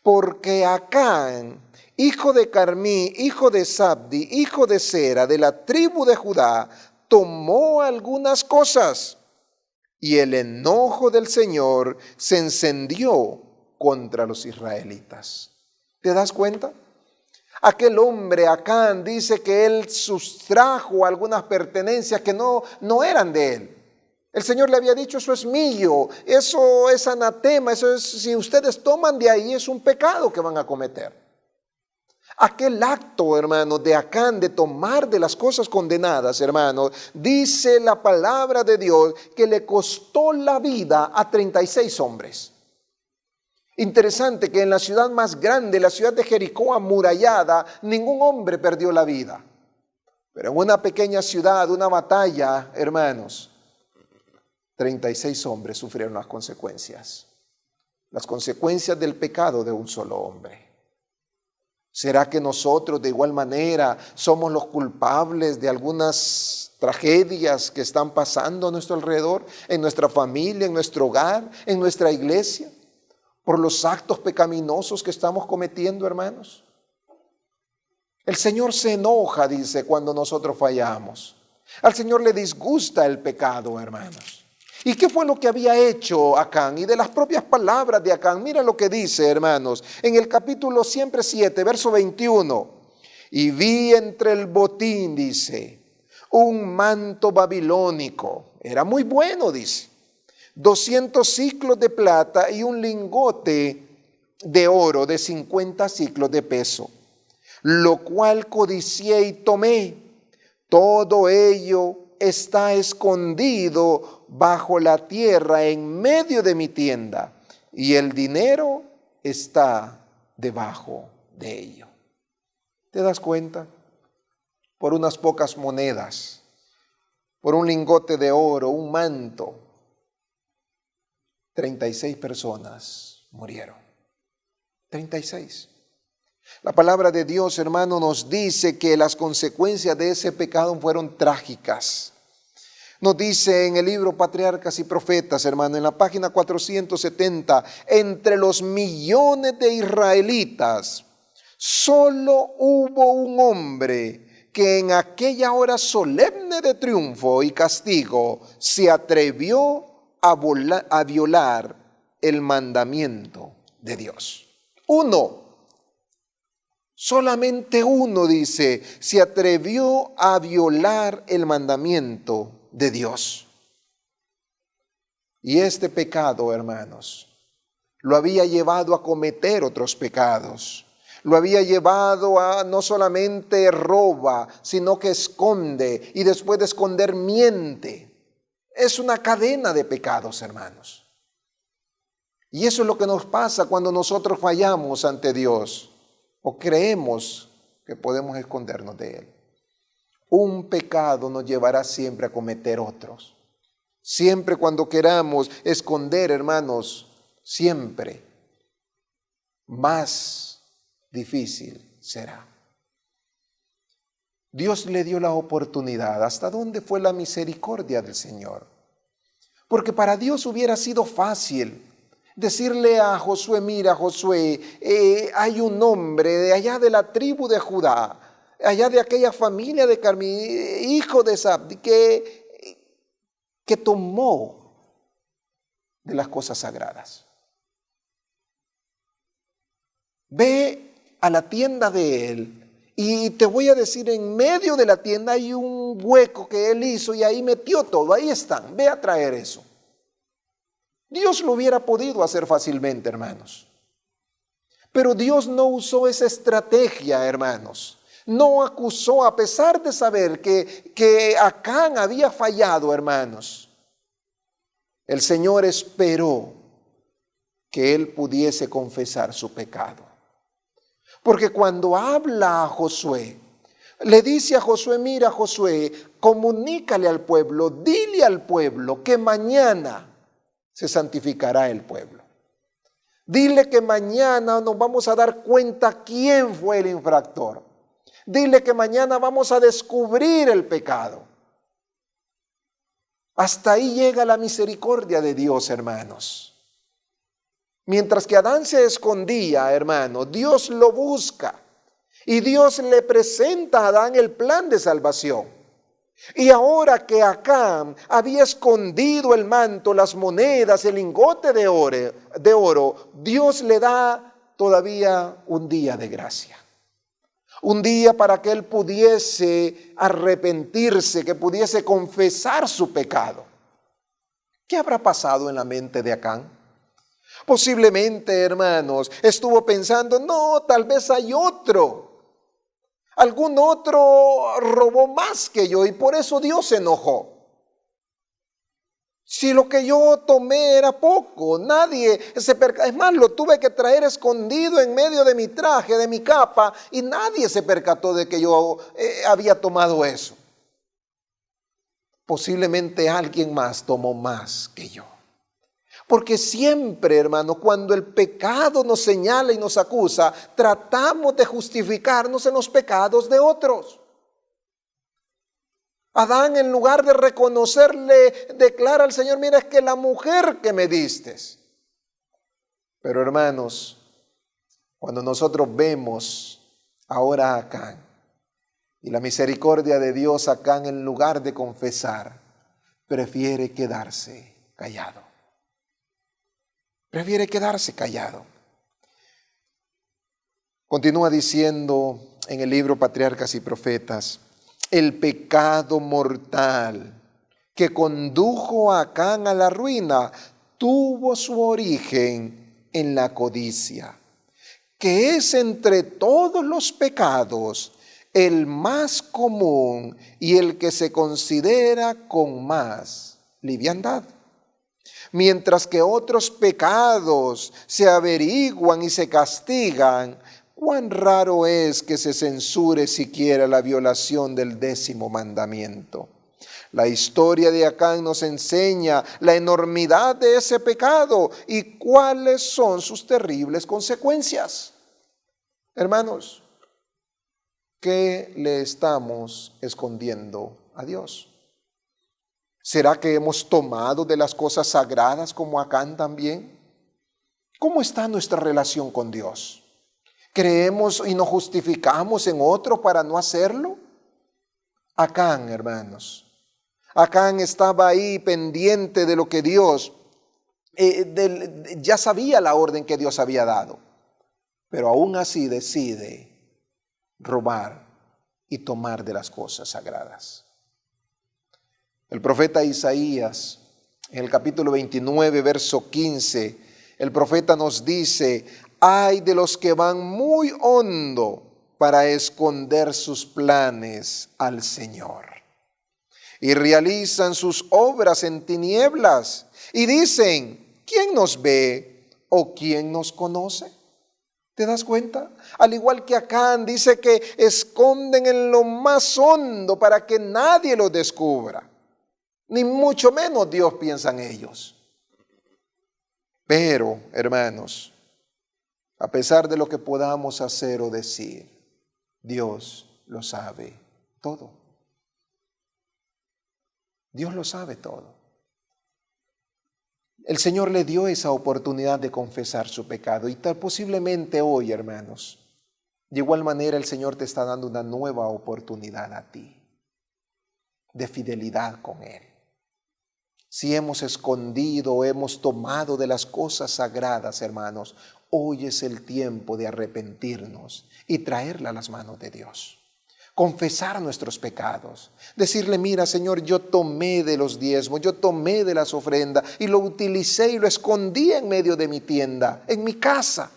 porque Acán, hijo de Carmí, hijo de Sabdi, hijo de Sera, de la tribu de Judá, tomó algunas cosas, y el enojo del Señor se encendió contra los israelitas. ¿Te das cuenta? Aquel hombre, Acán, dice que él sustrajo algunas pertenencias que no eran de él. El Señor le había dicho, eso es mío, eso es anatema, eso es, si ustedes toman de ahí es un pecado que van a cometer. Aquel acto, hermano, de Acán, de tomar de las cosas condenadas, hermano, dice la palabra de Dios que le costó la vida a 36 hombres. Interesante que en la ciudad más grande, la ciudad de Jericó amurallada, ningún hombre perdió la vida. Pero en una pequeña ciudad, una batalla, hermanos, 36 hombres sufrieron las consecuencias del pecado de un solo hombre. ¿Será que nosotros de igual manera somos los culpables de algunas tragedias que están pasando a nuestro alrededor, en nuestra familia, en nuestro hogar, en nuestra iglesia? Por los actos pecaminosos que estamos cometiendo, hermanos. El Señor se enoja, dice, cuando nosotros fallamos. Al Señor le disgusta el pecado, hermanos. ¿Y qué fue lo que había hecho Acán? Y de las propias palabras de Acán, mira lo que dice, hermanos, en el capítulo siempre 7, verso 21. Y vi entre el botín, dice, un manto babilónico. Era muy bueno, dice. 200 siclos de plata y un lingote de oro de 50 siclos de peso. Lo cual codicié y tomé. Todo ello está escondido bajo la tierra en medio de mi tienda, y el dinero está debajo de ello. ¿Te das cuenta? Por unas pocas monedas, por un lingote de oro, un manto, 36 personas murieron. 36. La palabra de Dios, hermano, nos dice que las consecuencias de ese pecado fueron trágicas. Nos dice en el libro Patriarcas y Profetas, hermano, en la página 470, entre los millones de israelitas, solo hubo un hombre que en aquella hora solemne de triunfo y castigo se atrevió a violar el mandamiento de Dios. Uno. Solamente uno, dice, se atrevió a violar el mandamiento de Dios. Y este pecado, hermanos, lo había llevado a cometer otros pecados. Lo había llevado a no solamente roba, sino que esconde, y después de esconder miente. Es una cadena de pecados, hermanos. Y eso es lo que nos pasa cuando nosotros fallamos ante Dios. O creemos que podemos escondernos de Él. Un pecado nos llevará siempre a cometer otros. Siempre cuando queramos esconder, hermanos, siempre más difícil será. Dios le dio la oportunidad. ¿Hasta dónde fue la misericordia del Señor? Porque para Dios hubiera sido fácil decirle a Josué, mira Josué, hay un hombre de allá de la tribu de Judá, allá de aquella familia de Carmi, hijo de Zabdi, que tomó de las cosas sagradas. Ve a la tienda de él y te voy a decir, en medio de la tienda hay un hueco que él hizo y ahí metió todo, ahí están, ve a traer eso. Dios lo hubiera podido hacer fácilmente, hermanos. Pero Dios no usó esa estrategia, hermanos. No acusó, a pesar de saber que Acán había fallado, hermanos. El Señor esperó que él pudiese confesar su pecado. Porque cuando habla a Josué, le dice a Josué, mira Josué, comunícale al pueblo, dile al pueblo que mañana se santificará el pueblo. Dile que mañana nos vamos a dar cuenta quién fue el infractor. Dile que mañana vamos a descubrir el pecado. Hasta ahí llega la misericordia de Dios, hermanos. Mientras que Adán se escondía, hermano, Dios lo busca. Y Dios le presenta a Adán el plan de salvación. Y ahora que Acán había escondido el manto, las monedas, el lingote de oro, Dios le da todavía un día de gracia. Un día para que él pudiese arrepentirse, que pudiese confesar su pecado. ¿Qué habrá pasado en la mente de Acán? Posiblemente, hermanos, estuvo pensando, no, tal vez hay otro. Algún otro robó más que yo y por eso Dios se enojó. Si lo que yo tomé era poco, nadie se percató. Es más, lo tuve que traer escondido en medio de mi traje, de mi capa, y nadie se percató de que yo había tomado eso. Posiblemente alguien más tomó más que yo. Porque siempre, hermano, cuando el pecado nos señala y nos acusa, tratamos de justificarnos en los pecados de otros. Adán, en lugar de reconocerle, declara al Señor, mira, es que la mujer que me diste. Pero hermanos, cuando nosotros vemos ahora a Acán y la misericordia de Dios, Acán, en lugar de confesar, prefiere quedarse callado. Prefiere quedarse callado. Continúa diciendo en el libro Patriarcas y Profetas, el pecado mortal que condujo a Acán a la ruina tuvo su origen en la codicia, que es entre todos los pecados el más común y el que se considera con más liviandad. Mientras que otros pecados se averiguan y se castigan, cuán raro es que se censure siquiera la violación del 10º mandamiento. La historia de Acán nos enseña la enormidad de ese pecado y cuáles son sus terribles consecuencias. Hermanos, ¿qué le estamos escondiendo a Dios? ¿Será que hemos tomado de las cosas sagradas como Acán también? ¿Cómo está nuestra relación con Dios? ¿Creemos y nos justificamos en otro para no hacerlo? Acán, hermanos. Acán estaba ahí pendiente de lo que Dios, ya sabía la orden que Dios había dado, pero aún así decide robar y tomar de las cosas sagradas. El profeta Isaías, en el capítulo 29, verso 15, el profeta nos dice, ay de los que van muy hondo para esconder sus planes al Señor. Y realizan sus obras en tinieblas y dicen, ¿quién nos ve o quién nos conoce? ¿Te das cuenta? Al igual que Acán dice que esconden en lo más hondo para que nadie lo descubra. Ni mucho menos Dios piensa en ellos. Pero, hermanos, a pesar de lo que podamos hacer o decir, Dios lo sabe todo. Dios lo sabe todo. El Señor le dio esa oportunidad de confesar su pecado y tal posiblemente hoy, hermanos, de igual manera el Señor te está dando una nueva oportunidad a ti de fidelidad con Él. Si hemos escondido, hemos tomado de las cosas sagradas, hermanos, hoy es el tiempo de arrepentirnos y traerla a las manos de Dios. Confesar nuestros pecados. Decirle, mira, Señor, yo tomé de los diezmos, yo tomé de las ofrendas y lo utilicé y lo escondí en medio de mi tienda, en mi casa.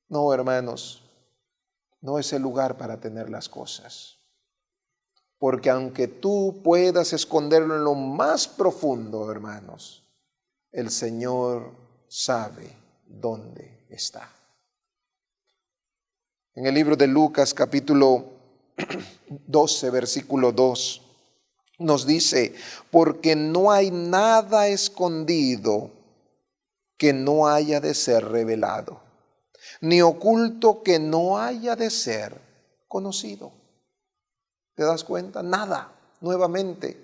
No, hermanos, no es el lugar para tener las cosas. Porque aunque tú puedas esconderlo en lo más profundo, hermanos, el Señor sabe dónde está. En el libro de Lucas, capítulo 12, versículo 2, nos dice, porque no hay nada escondido que no haya de ser revelado, ni oculto que no haya de ser conocido. ¿Te das cuenta? Nada, nuevamente.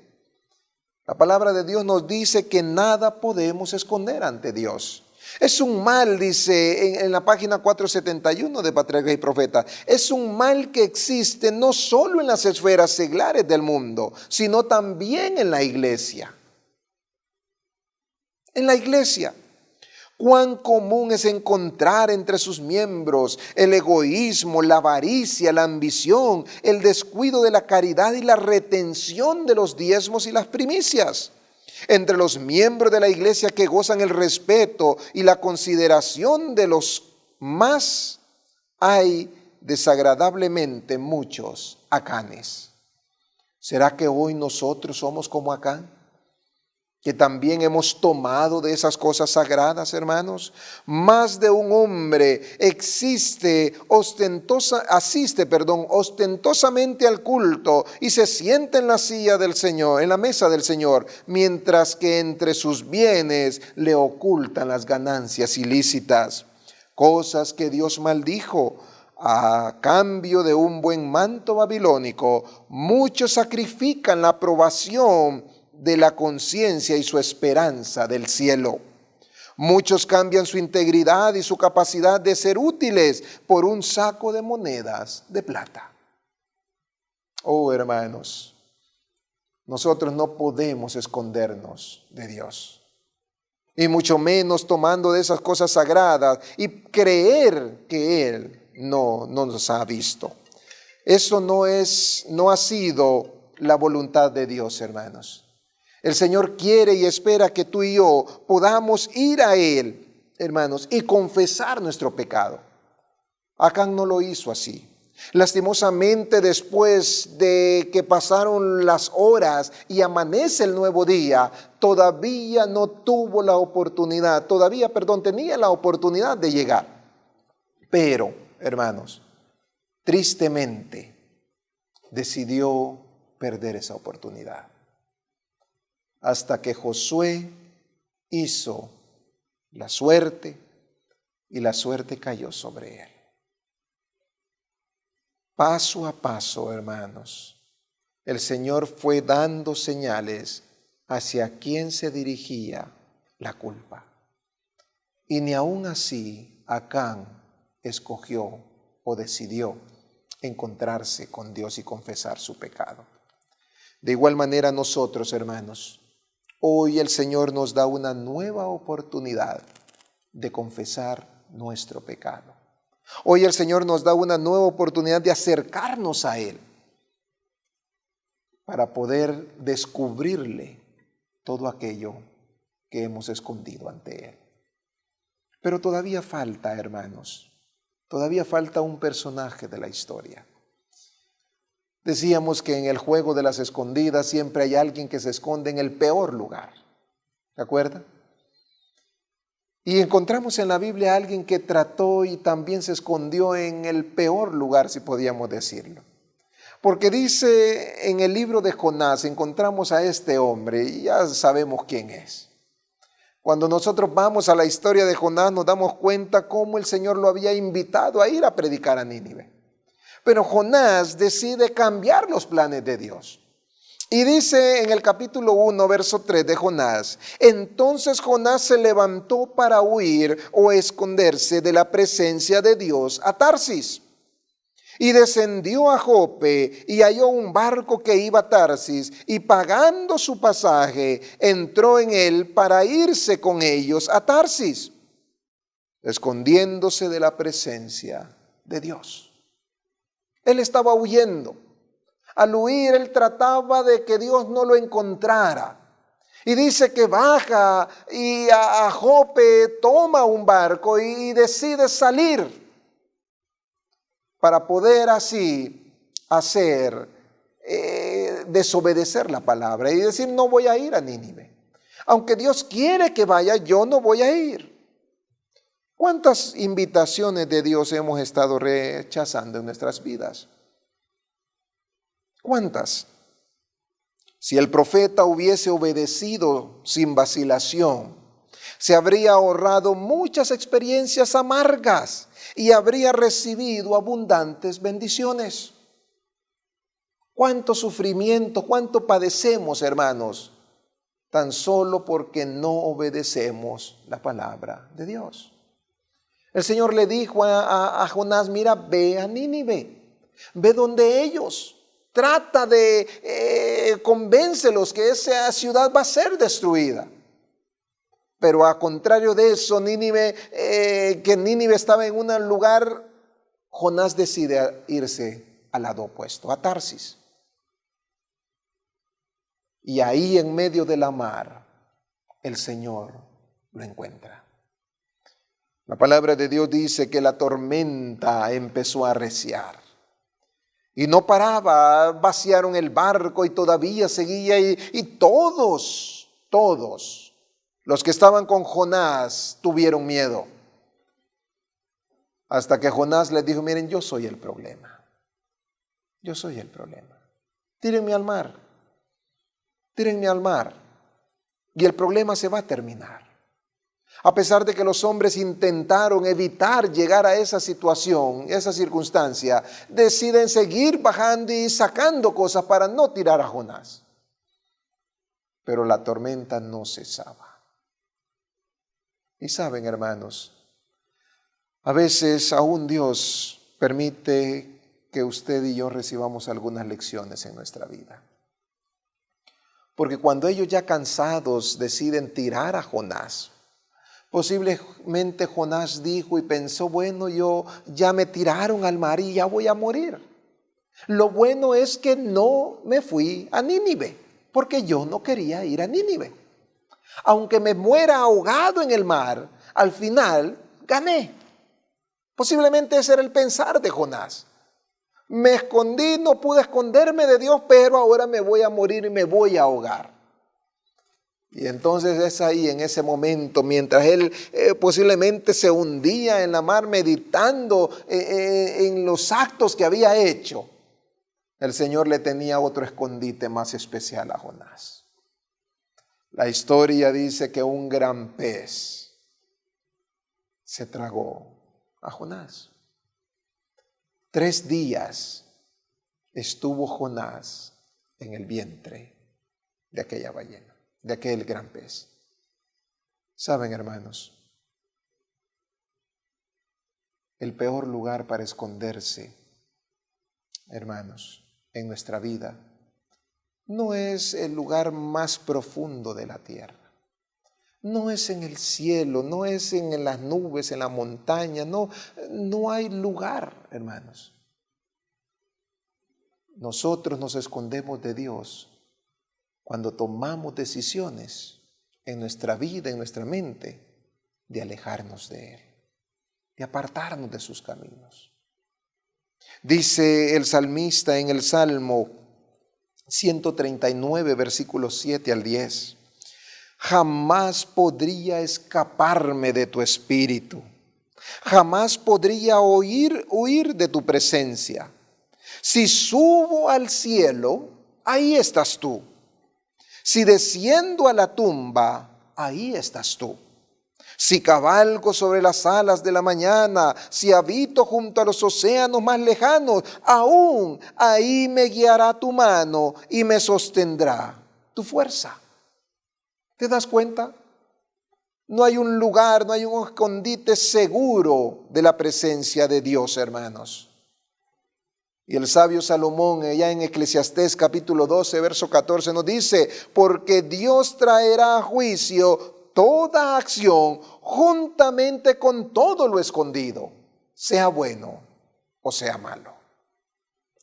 La palabra de Dios nos dice que nada podemos esconder ante Dios. Es un mal, dice en la página 471 de Patriarcas y Profetas, es un mal que existe no solo en las esferas seglares del mundo, sino también en la iglesia. En la iglesia. Cuán común es encontrar entre sus miembros el egoísmo, la avaricia, la ambición, el descuido de la caridad y la retención de los diezmos y las primicias. Entre los miembros de la iglesia que gozan el respeto y la consideración de los más, hay desagradablemente muchos Acanes. ¿Será que hoy nosotros somos como Acán? Que también hemos tomado de esas cosas sagradas, hermanos. Más de un hombre asiste ostentosamente al culto y se sienta en la silla del Señor, en la mesa del Señor, mientras que entre sus bienes le ocultan las ganancias ilícitas, cosas que Dios maldijo. A cambio de un buen manto babilónico, muchos sacrifican la aprobación de la conciencia y su esperanza del cielo. Muchos cambian su integridad y su capacidad de ser útiles por un saco de monedas de plata. Oh, hermanos, Nosotros no podemos escondernos de Dios. Y mucho menos tomando de esas cosas sagradas y creer que Él no nos ha visto. Eso no ha sido la voluntad de Dios, hermanos. El Señor quiere y espera que tú y yo podamos ir a Él, hermanos, y confesar nuestro pecado. Acán no lo hizo así. Lastimosamente, después de que pasaron las horas y amanece el nuevo día, todavía no tuvo la oportunidad, tenía la oportunidad de llegar. Pero, hermanos, tristemente decidió perder esa oportunidad. Hasta que Josué hizo la suerte y la suerte cayó sobre él. Paso a paso, hermanos, el Señor fue dando señales hacia quién se dirigía la culpa. Y ni aun así Acán escogió o decidió encontrarse con Dios y confesar su pecado. De igual manera nosotros, hermanos, hoy el Señor nos da una nueva oportunidad de confesar nuestro pecado. Hoy el Señor nos da una nueva oportunidad de acercarnos a Él para poder descubrirle todo aquello que hemos escondido ante Él. Pero todavía falta, hermanos, todavía falta un personaje de la historia. Decíamos que en el juego de las escondidas siempre hay alguien que se esconde en el peor lugar. ¿Se acuerdan? Y encontramos en la Biblia a alguien que trató y también se escondió en el peor lugar, si podíamos decirlo. Porque dice en el libro de Jonás, encontramos a este hombre y ya sabemos quién es. Cuando nosotros vamos a la historia de Jonás nos damos cuenta cómo el Señor lo había invitado a ir a predicar a Nínive. Pero Jonás decide cambiar los planes de Dios. Y dice en el capítulo 1, verso 3 de Jonás: entonces Jonás se levantó para huir o esconderse de la presencia de Dios a Tarsis. Y descendió a Jope y halló un barco que iba a Tarsis, y pagando su pasaje, entró en él para irse con ellos a Tarsis, escondiéndose de la presencia de Dios. Él estaba huyendo. Al huir, él trataba de que Dios no lo encontrara. Y dice que baja y a Jope toma un barco y decide salir para poder así desobedecer la palabra y decir: no voy a ir a Nínive. Aunque Dios quiere que vaya, yo no voy a ir. ¿Cuántas invitaciones de Dios hemos estado rechazando en nuestras vidas? ¿Cuántas? Si el profeta hubiese obedecido sin vacilación, se habría ahorrado muchas experiencias amargas y habría recibido abundantes bendiciones. ¿Cuánto sufrimiento, cuánto padecemos, hermanos, tan solo porque no obedecemos la palabra de Dios? El Señor le dijo a Jonás: mira, ve a Nínive, ve donde ellos. Trata de convéncelos que esa ciudad va a ser destruida. Pero a contrario de eso, que Nínive estaba en un lugar, Jonás decide irse al lado opuesto, a Tarsis. Y ahí en medio de la mar, el Señor lo encuentra. La palabra de Dios dice que la tormenta empezó a arreciar. Y no paraba, vaciaron el barco y todavía seguía, y todos los que estaban con Jonás tuvieron miedo. Hasta que Jonás les dijo: miren, yo soy el problema. Yo soy el problema. Tírenme al mar. Tírenme al mar. Y el problema se va a terminar. A pesar de que los hombres intentaron evitar llegar a esa situación, esa circunstancia, deciden seguir bajando y sacando cosas para no tirar a Jonás. Pero la tormenta no cesaba. Y saben, hermanos, a veces aún Dios permite que usted y yo recibamos algunas lecciones en nuestra vida. Porque cuando ellos ya cansados deciden tirar a Jonás, posiblemente Jonás dijo y pensó, bueno, yo ya me tiraron al mar y ya voy a morir. Lo bueno es que no me fui a Nínive, porque yo no quería ir a Nínive. Aunque me muera ahogado en el mar, al final gané. Posiblemente ese era el pensar de Jonás. Me escondí, no pude esconderme de Dios, pero ahora me voy a morir y me voy a ahogar. Y entonces es ahí, en ese momento, mientras él posiblemente se hundía en la mar meditando en los actos que había hecho, el Señor le tenía otro escondite más especial a Jonás. La historia dice que un gran pez se tragó a Jonás. 3 días estuvo Jonás en el vientre de aquella ballena, de aquel gran pez. ¿Saben, hermanos? El peor lugar para esconderse, hermanos, en nuestra vida, no es el lugar más profundo de la tierra. No es en el cielo, no es en las nubes, en la montaña, no hay lugar, hermanos. Nosotros nos escondemos de Dios cuando tomamos decisiones en nuestra vida, en nuestra mente, de alejarnos de Él, de apartarnos de sus caminos. Dice el salmista en el Salmo 139, versículos 7 al 10. Jamás podría escaparme de tu espíritu. Jamás podría huir de tu presencia. Si subo al cielo, ahí estás tú. Si desciendo a la tumba, ahí estás tú. Si cabalgo sobre las alas de la mañana, si habito junto a los océanos más lejanos, aún ahí me guiará tu mano y me sostendrá tu fuerza. ¿Te das cuenta? No hay un lugar, no hay un escondite seguro de la presencia de Dios, hermanos. Y el sabio Salomón, allá en Eclesiastés capítulo 12, verso 14, nos dice, porque Dios traerá a juicio toda acción juntamente con todo lo escondido, sea bueno o sea malo.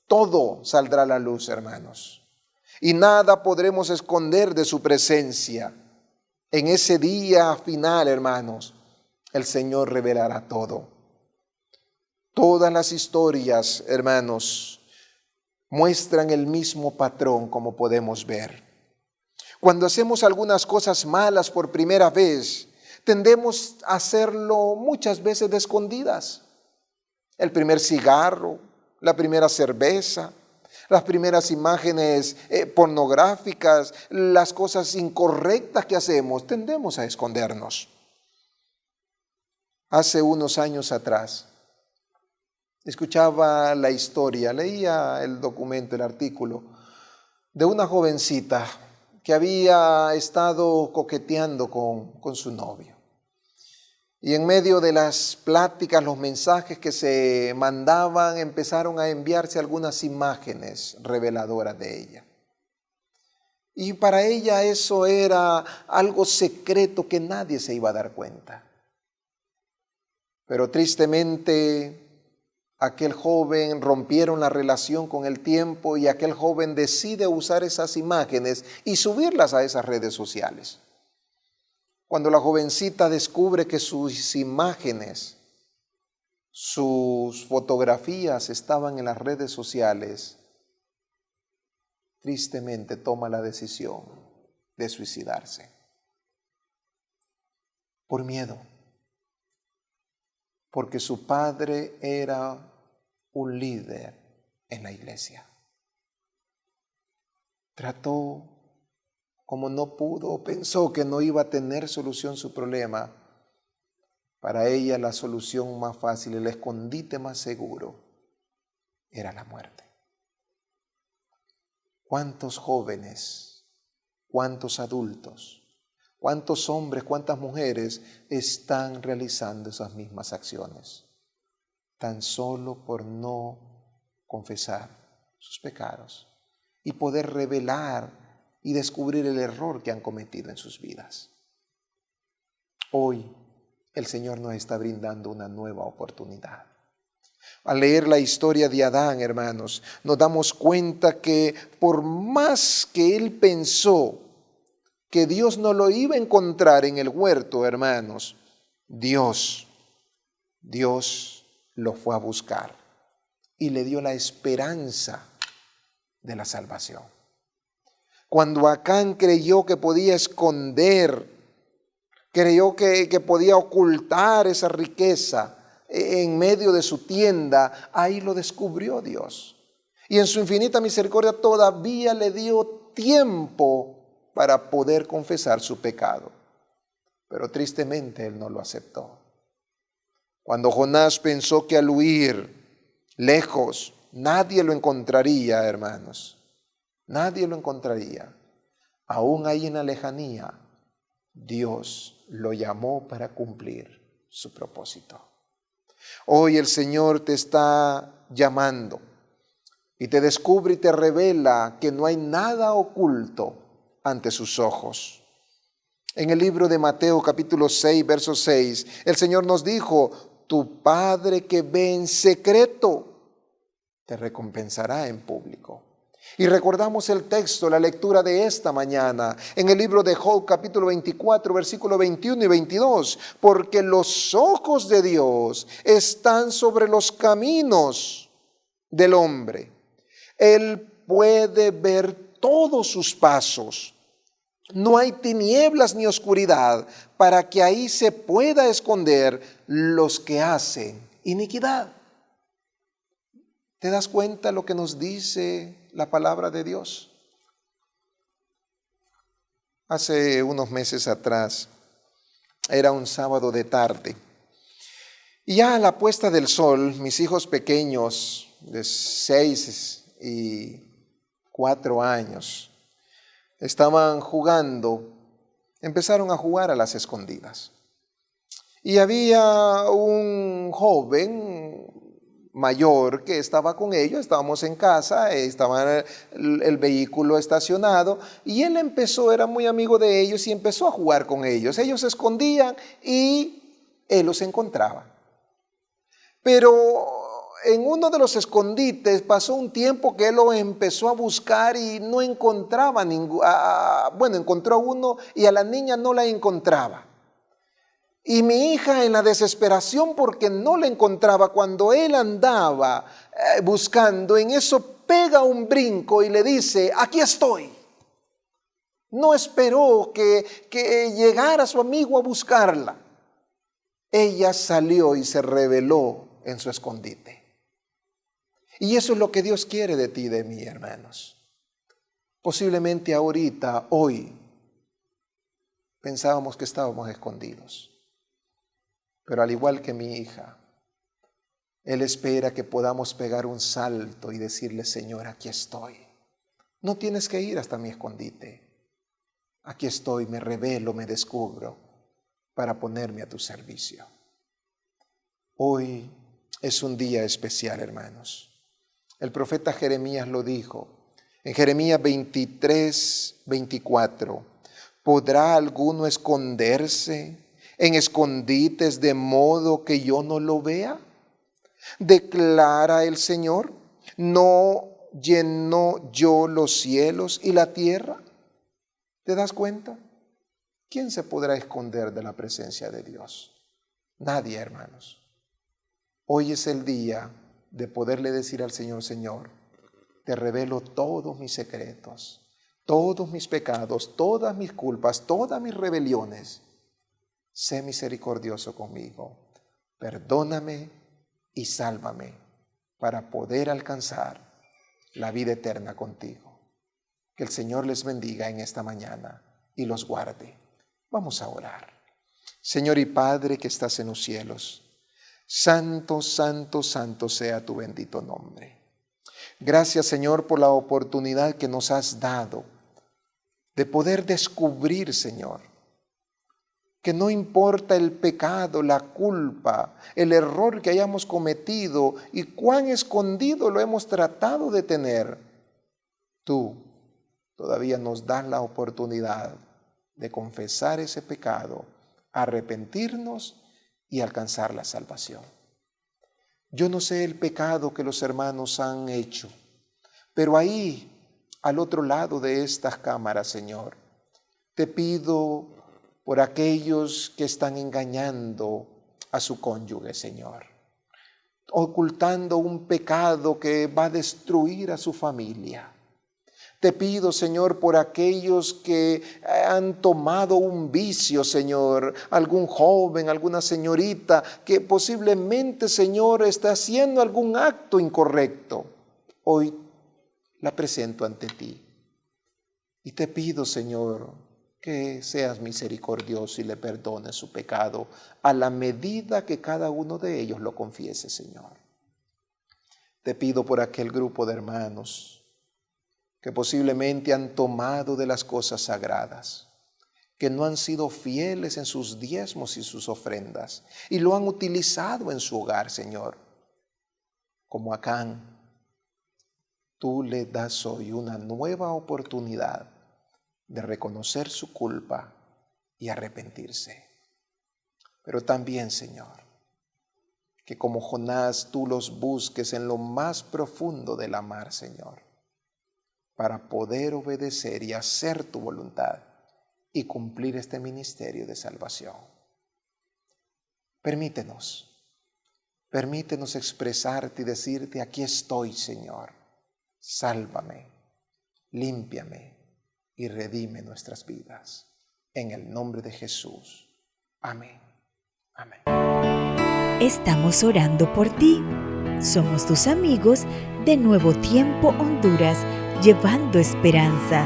Todo saldrá a la luz, hermanos. Y nada podremos esconder de su presencia. En ese día final, hermanos, el Señor revelará todo. Todas las historias, hermanos, muestran el mismo patrón, como podemos ver. Cuando hacemos algunas cosas malas por primera vez, tendemos a hacerlo muchas veces de escondidas. El primer cigarro, la primera cerveza, las primeras imágenes pornográficas, las cosas incorrectas que hacemos, tendemos a escondernos. Hace unos años atrás, escuchaba la historia, leía el documento, el artículo, de una jovencita que había estado coqueteando con su novio. Y en medio de las pláticas, los mensajes que se mandaban, empezaron a enviarse algunas imágenes reveladoras de ella. Y para ella eso era algo secreto que nadie se iba a dar cuenta. Pero tristemente, aquel joven rompieron la relación con el tiempo y aquel joven decide usar esas imágenes y subirlas a esas redes sociales. Cuando la jovencita descubre que sus imágenes, sus fotografías estaban en las redes sociales, tristemente toma la decisión de suicidarse. Por miedo. Porque su padre era un líder en la iglesia. Trató, como no pudo, pensó que no iba a tener solución su problema. Para ella la solución más fácil, el escondite más seguro, era la muerte. ¿Cuántos jóvenes, cuántos adultos, cuántos hombres, cuántas mujeres están realizando esas mismas acciones? Tan solo por no confesar sus pecados y poder revelar y descubrir el error que han cometido en sus vidas. Hoy el Señor nos está brindando una nueva oportunidad. Al leer la historia de Adán, hermanos, nos damos cuenta que por más que él pensó que Dios no lo iba a encontrar en el huerto, hermanos, Dios lo fue a buscar y le dio la esperanza de la salvación. Cuando Acán creyó que podía esconder, creyó que podía ocultar esa riqueza en medio de su tienda, ahí lo descubrió Dios. Y en su infinita misericordia todavía le dio tiempo para poder confesar su pecado. Pero tristemente él no lo aceptó. Cuando Jonás pensó que al huir lejos nadie lo encontraría, hermanos, nadie lo encontraría, aún ahí en la lejanía, Dios lo llamó para cumplir su propósito. Hoy el Señor te está llamando y te descubre y te revela que no hay nada oculto ante sus ojos. En el libro de Mateo capítulo 6, verso 6, el Señor nos dijo: tu Padre que ve en secreto te recompensará en público. Y recordamos el texto, la lectura de esta mañana, en el libro de Job capítulo 24, versículo 21 y 22, porque los ojos de Dios están sobre los caminos del hombre. Él puede ver todos sus pasos. No hay tinieblas ni oscuridad para que ahí se pueda esconder los que hacen iniquidad. ¿Te das cuenta lo que nos dice la palabra de Dios? Hace unos meses atrás, era un sábado de tarde, y ya a la puesta del sol, mis hijos pequeños de 6 y 4 años estaban jugando, empezaron a jugar a las escondidas. Y había un joven mayor que estaba con ellos, estábamos en casa, estaba el vehículo estacionado, y él era muy amigo de ellos y empezó a jugar con ellos. Ellos se escondían y él los encontraba. Pero en uno de los escondites pasó un tiempo que él lo empezó a buscar y no encontraba encontró a uno y a la niña no la encontraba. Y mi hija, en la desesperación porque no la encontraba, cuando él andaba buscando, en eso pega un brinco y le dice: aquí estoy. No esperó que llegara su amigo a buscarla. Ella salió y se reveló en su escondite. Y eso es lo que Dios quiere de ti y de mí, hermanos. Posiblemente ahorita, hoy, pensábamos que estábamos escondidos. Pero al igual que mi hija, Él espera que podamos pegar un salto y decirle: Señor, aquí estoy. No tienes que ir hasta mi escondite. Aquí estoy, me revelo, me descubro para ponerme a tu servicio. Hoy es un día especial, hermanos. El profeta Jeremías lo dijo en Jeremías 23, 24. ¿Podrá alguno esconderse en escondites de modo que yo no lo vea? Declara el Señor: ¿no llenó yo los cielos y la tierra? ¿Te das cuenta? ¿Quién se podrá esconder de la presencia de Dios? Nadie, hermanos. Hoy es el día de poderle decir al Señor: Señor, te revelo todos mis secretos, todos mis pecados, todas mis culpas, todas mis rebeliones. Sé misericordioso conmigo, perdóname y sálvame para poder alcanzar la vida eterna contigo. Que el Señor les bendiga en esta mañana y los guarde. Vamos a orar. Señor y Padre que estás en los cielos, santo, santo, santo sea tu bendito nombre. Gracias, Señor, por la oportunidad que nos has dado de poder descubrir, Señor, que no importa el pecado, la culpa, el error que hayamos cometido y cuán escondido lo hemos tratado de tener, tú todavía nos das la oportunidad de confesar ese pecado, arrepentirnos y alcanzar la salvación. Yo no sé el pecado que los hermanos han hecho, pero ahí, al otro lado de estas cámaras, Señor, te pido por aquellos que están engañando a su cónyuge, Señor, ocultando un pecado que va a destruir a su familia. Te pido, Señor, por aquellos que han tomado un vicio, Señor, algún joven, alguna señorita que posiblemente, Señor, está haciendo algún acto incorrecto. Hoy la presento ante ti y te pido, Señor, que seas misericordioso y le perdones su pecado a la medida que cada uno de ellos lo confiese, Señor. Te pido por aquel grupo de hermanos que posiblemente han tomado de las cosas sagradas, que no han sido fieles en sus diezmos y sus ofrendas, y lo han utilizado en su hogar, Señor. Como Acán, tú le das hoy una nueva oportunidad de reconocer su culpa y arrepentirse. Pero también, Señor, que como Jonás tú los busques en lo más profundo de la mar, Señor, para poder obedecer y hacer tu voluntad y cumplir este ministerio de salvación. Permítenos expresarte y decirte: aquí estoy, Señor, sálvame, límpiame y redime nuestras vidas. En el nombre de Jesús. Amén. Amén. Estamos orando por ti. Somos tus amigos de Nuevo Tiempo Honduras, llevando esperanza.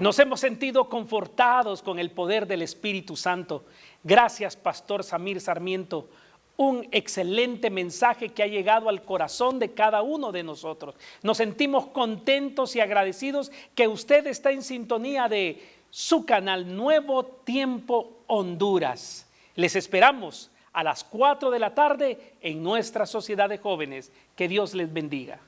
Nos hemos sentido confortados con el poder del Espíritu Santo. Gracias, Pastor Samir Sarmiento. Un excelente mensaje que ha llegado al corazón de cada uno de nosotros. Nos sentimos contentos y agradecidos que usted está en sintonía de su canal Nuevo Tiempo Honduras. Les esperamos a las 4 de la tarde en nuestra sociedad de jóvenes. Que Dios les bendiga.